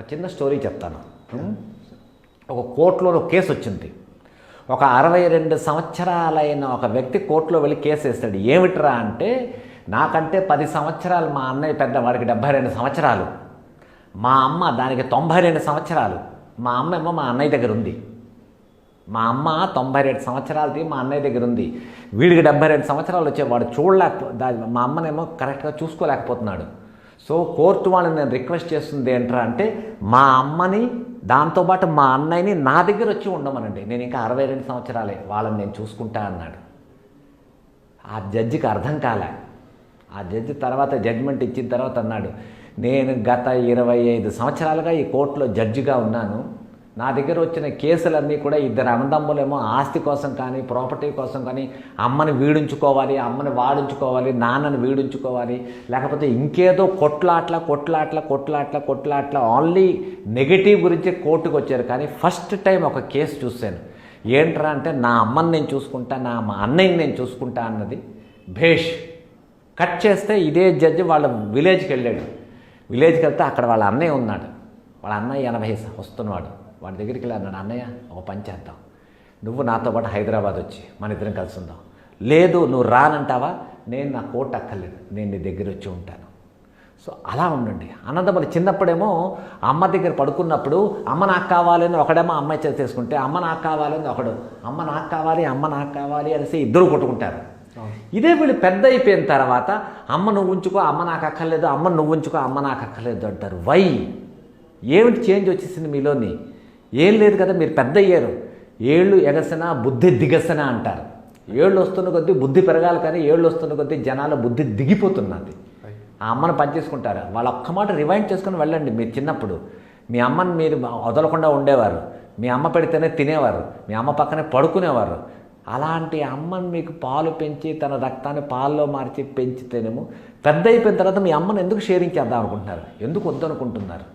ఒక చిన్న స్టోరీ చెప్తాను. ఒక కోర్టులో ఒక కేసు వచ్చింది. ఒక 62 సంవత్సరాలైన ఒక వ్యక్తి కోర్టులో వెళ్ళి కేసు వేస్తాడు. ఏమిట్రా అంటే, నాకంటే 10 సంవత్సరాలు మా అన్నయ్య పెద్ద, వాడికి 72 సంవత్సరాలు, మా అమ్మ దానికి 92 సంవత్సరాలు. మా అమ్మ ఏమో మా అన్నయ్య దగ్గర ఉంది. మా అమ్మ 92 సంవత్సరాలది మా అన్నయ్య దగ్గర ఉంది. వీడికి 72 సంవత్సరాలు వచ్చే, వాడు మా అమ్మనేమో కరెక్ట్గా చూసుకోలేకపోతున్నాడు. సో కోర్టు వాళ్ళని నేను రిక్వెస్ట్ చేస్తుంది ఏంట్రా అంటే, మా అమ్మని దాంతోపాటు మా అన్నయ్యని నా దగ్గర వచ్చి ఉండమనండి, నేను ఇంకా 62 సంవత్సరాలే, వాళ్ళని నేను చూసుకుంటా అన్నాడు. ఆ జడ్జికి అర్థం కాలే. ఆ జడ్జి తర్వాత జడ్జిమెంట్ ఇచ్చిన తర్వాత అన్నాడు, నేను గత 25 సంవత్సరాలుగా ఈ కోర్టులో జడ్జిగా ఉన్నాను. నా దగ్గర వచ్చిన కేసులన్నీ కూడా ఇద్దరు అన్నదమ్ములేమో ఆస్తి కోసం కానీ ప్రాపర్టీ కోసం కానీ అమ్మని వీడించుకోవాలి, అమ్మని వాడించుకోవాలి, నాన్నని వీడించుకోవాలి, లేకపోతే ఇంకేదో కొట్లాట్ల ఓన్లీ నెగిటివ్ గురించి కోర్టుకు వచ్చారు. కానీ ఫస్ట్ టైం ఒక కేసు చూశాను. ఏంట్రా అంటే, నా అమ్మని నేను చూసుకుంటా, మా అన్నయ్యని నేను చూసుకుంటా అన్నది భేష్. కట్ చేస్తే ఇదే జడ్జి వాళ్ళ విలేజ్కి వెళ్ళాడు. విలేజ్కి వెళ్తే అక్కడ వాళ్ళ అన్నయ్య ఉన్నాడు. వాళ్ళ అన్నయ్య 80 వస్తున్నాడు. వాడి దగ్గరికి వెళ్ళి అన్నాడు, అన్నయ్య ఒక పని చేద్దాం, నువ్వు నాతో పాటు హైదరాబాద్ వచ్చి మన ఇద్దరం కలిసి ఉందాం. లేదు నువ్వు రానంటావా, నేను నా కోర్టు అక్కర్లేదు, నేను నీ దగ్గర వచ్చి ఉంటాను. సో అలా ఉండండి అన్నదమ్ములు. చిన్నప్పుడేమో అమ్మ దగ్గర పడుకున్నప్పుడు అమ్మ నాకు కావాలని ఒకడేమో అమ్మాయి చేసుకుంటే, అమ్మ నాకు కావాలని ఒకడు అమ్మ నాకు కావాలి అనేసి ఇద్దరు కొట్టుకుంటారు. ఇదే వీళ్ళు పెద్ద అయిపోయిన తర్వాత అమ్మ నువ్వు ఉంచుకో, అమ్మ నాకు అక్కర్లేదు, అమ్మ నువ్వు ఉంచుకో, అమ్మ నాకు అక్కర్లేదు అంటారు. వై? ఏమిటి చేంజ్ వచ్చేసింది మీలోని? ఏం లేదు కదా, మీరు పెద్ద అయ్యారు. ఏళ్ళు ఎగసన బుద్ధి దిగసన అంటారు. ఏళ్ళు వస్తున్న కొద్దీ బుద్ధి పెరగాలి, కానీ ఏళ్ళు వస్తున్న కొద్దీ జనాల బుద్ధి దిగిపోతున్నది. ఆ అమ్మను పనిచేసుకుంటారు. వాళ్ళ ఒక్క మాట రివైండ్ చేసుకుని వెళ్ళండి. మీరు చిన్నప్పుడు మీ అమ్మని మీరు వదలకుండా ఉండేవారు, మీ అమ్మ పెడితేనే తినేవారు, మీ అమ్మ పక్కనే పడుకునేవారు. అలాంటి అమ్మని మీకు పాలు పెంచి తన రక్తాన్ని పాల్లో మార్చి పెంచితేనేమో పెద్ద అయిపోయిన తర్వాత మీ అమ్మను ఎందుకు షేరింగ్ చేద్దాం అనుకుంటున్నారు, ఎందుకు వద్దనుకుంటున్నారు?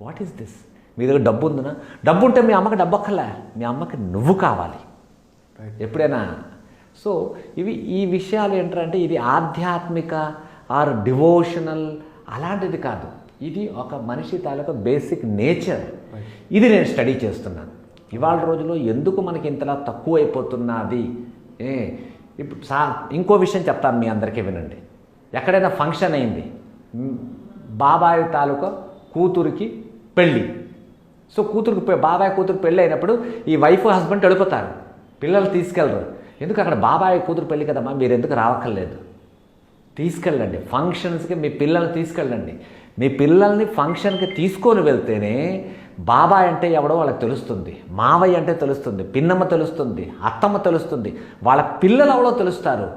What is this? మీ దగ్గర డబ్బు ఉందనా? డబ్బు ఉంటే మీ అమ్మకి డబ్బు అక్కర్లే, మీ అమ్మకి నువ్వు కావాలి ఎప్పుడైనా. సో ఈ విషయాలు ఏంటంటే, ఇది ఆధ్యాత్మిక ఆర్ డివోషనల్ అలాంటిది కాదు. ఇది ఒక మనిషి తాలూకా బేసిక్ నేచర్. ఇది నేను స్టడీ చేస్తున్నాను. ఇవాళ రోజులో ఎందుకు మనకి ఇంతలా తక్కువ అయిపోతున్నది? ఇప్పుడు ఇంకో విషయం చెప్తాను మీ అందరికీ, వినండి. ఎక్కడైనా ఫంక్షన్ అయింది, బాబాయ్ తాలూకా కూతురికి పెళ్ళి. సో బాబాయ్ కూతురు పెళ్ళి అయినప్పుడు ఈ వైఫ్ హస్బెండ్ వెళ్ళిపోతారు, పిల్లలు తీసుకెళ్ళరు. ఎందుకు? అక్కడ బాబాయ్ కూతురు పెళ్ళి కదమ్మా, మీరు ఎందుకు రావక్కర్లేదు, తీసుకెళ్ళండి ఫంక్షన్స్కి, మీ పిల్లల్ని తీసుకెళ్ళండి. మీ పిల్లల్ని ఫంక్షన్కి తీసుకొని వెళ్తేనే బాబాయ్ అంటే ఎవడో వాళ్ళకి తెలుస్తుంది, మావయ్య అంటే తెలుస్తుంది, పిన్నమ్మ తెలుస్తుంది, అత్తమ్మ తెలుస్తుంది, వాళ్ళ పిల్లలు ఎవడో తెలుస్తారు.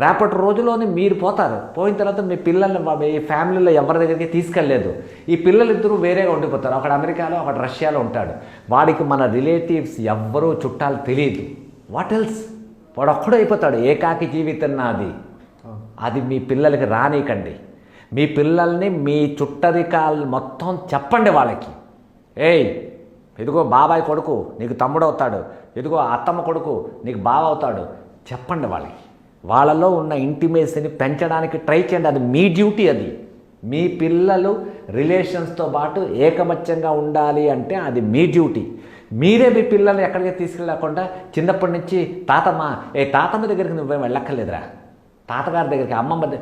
రేపటి రోజులోనే మీరు పోతారు. పోయిన తర్వాత మీ పిల్లల్ని ఈ ఫ్యామిలీలో ఎవరి దగ్గరికి తీసుకెళ్ళలేదు. ఈ పిల్లలిద్దరూ వేరేగా ఉండిపోతారు. ఒకడు అమెరికాలో, ఒకడు రష్యాలో ఉంటాడు. వాడికి మన రిలేటివ్స్ ఎవ్వరూ చుట్టాలు తెలియదు. What else? వాడు ఒక్కడో అయిపోతాడు. ఏకాకి జీవితం నాది. అది మీ పిల్లలకి రానీకండి. మీ పిల్లల్ని మీ చుట్టరికాలు మొత్తం చెప్పండి వాళ్ళకి. ఏయ్, ఇదిగో బాబాయ్ కొడుకు నీకు తమ్ముడు అవుతాడు, ఇదిగో అత్తమ్మ కొడుకు నీకు బావ అవుతాడు, చెప్పండి వాళ్ళకి. వాళ్ళలో ఉన్న ఇంటిమేసీని పెంచడానికి ట్రై చేయండి. అది మీ డ్యూటీ. అది మీ పిల్లలు రిలేషన్స్తో పాటు ఏకమత్యంగా ఉండాలి అంటే అది మీ డ్యూటీ. మీరే మీ పిల్లల్ని ఎక్కడికి తీసుకెళ్ళకుండా చిన్నప్పటి నుంచి తాతమ్మ దగ్గరికి నువ్వేం వెళ్ళక్కర్లేదురా, తాతగారి దగ్గరికి, అమ్మమ్మ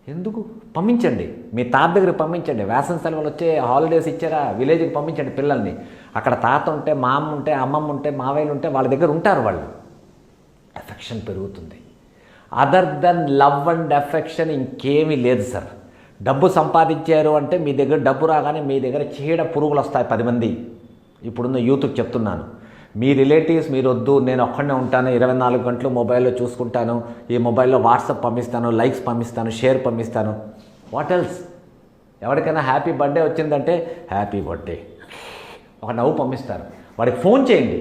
ఎందుకు పంపించండి, మీ తాత దగ్గరికి పంపించండి. వేసవి సెలవులు వచ్చే హాలిడేస్ ఇచ్చారా, విలేజ్కి పంపించండి పిల్లల్ని. అక్కడ తాత ఉంటే, మా అమ్మ ఉంటే, అమ్మమ్మ ఉంటే, మావయ్యలు ఉంటే వాళ్ళ దగ్గర ఉంటారు. వాళ్ళు ఎఫెక్షన్ పెరుగుతుంది. Other than love and affection ఇంకేమీ లేదు సార్. డబ్బు సంపాదించారు అంటే మీ దగ్గర డబ్బు రాగానే మీ దగ్గర చీడ పురుగులు వస్తాయి 10 మంది. ఇప్పుడున్న యూత్కి చెప్తున్నాను, మీ రిలేటివ్స్ మీరు వద్దు, నేను ఒక్కడనే ఉంటాను, 24 గంటలు మొబైల్లో చూసుకుంటాను, ఈ మొబైల్లో వాట్సాప్ పంపిస్తాను, లైక్స్ పంపిస్తాను, షేర్ పంపిస్తాను. What else? ఎవరికైనా హ్యాపీ బర్త్డే వచ్చిందంటే హ్యాపీ బర్త్డే ఒక నవ్వు పంపిస్తారు. వాడికి ఫోన్ చేయండి.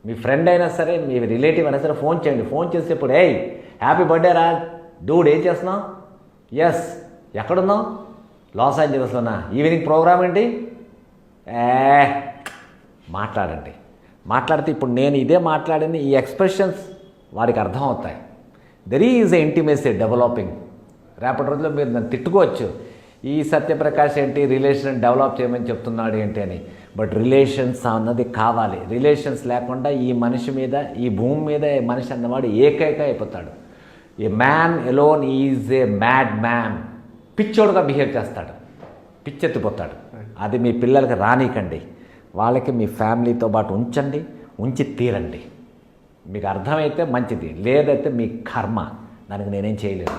మీ ఫ్రెండ్ అయినా సరే, మీ రిలేటివ్ అయినా సరే ఫోన్ చేయండి. ఫోన్ చేసేప్పుడు, ఏయ్ హ్యాపీ బర్త్డే రా డూడ్, ఏం చేస్తున్నావు? ఎస్. ఎక్కడున్నావు? లాస్ ఏంజలస్లోనా? ఈవినింగ్ ప్రోగ్రామ్ ఏంటి? మాట్లాడండి. మాట్లాడితే ఇప్పుడు నేను ఇదే మాట్లాడింది, ఈ ఎక్స్ప్రెషన్స్ వారికి అర్థం అవుతాయి. There is a intimacy developing. రేపటి రోజుల్లో మీరు నన్ను తిట్టుకోవచ్చు, ఈ సత్యప్రకాష్ ఏంటి రిలేషన్ డెవలప్ చేయమని చెప్తున్నాడు ఏంటి అని. బట్ రిలేషన్స్ అన్నది కావాలి. రిలేషన్స్ లేకుండా ఈ మనిషి మీద, ఈ భూమి మీద మనిషి అన్నవాడు ఏకైక అయిపోతాడు. A man alone is a mad man. పిచ్చోడుగా బిహేవ్ చేస్తాడు, పిచ్చెత్తిపోతాడు. అది మీ పిల్లలకి రానీకండి. వాళ్ళకి మీ ఫ్యామిలీతో పాటు ఉంచండి, ఉంచి తీరండి. మీకు అర్థమైతే మంచిది, లేదైతే మీ కర్మ, దానికి నేనేం చేయలేను.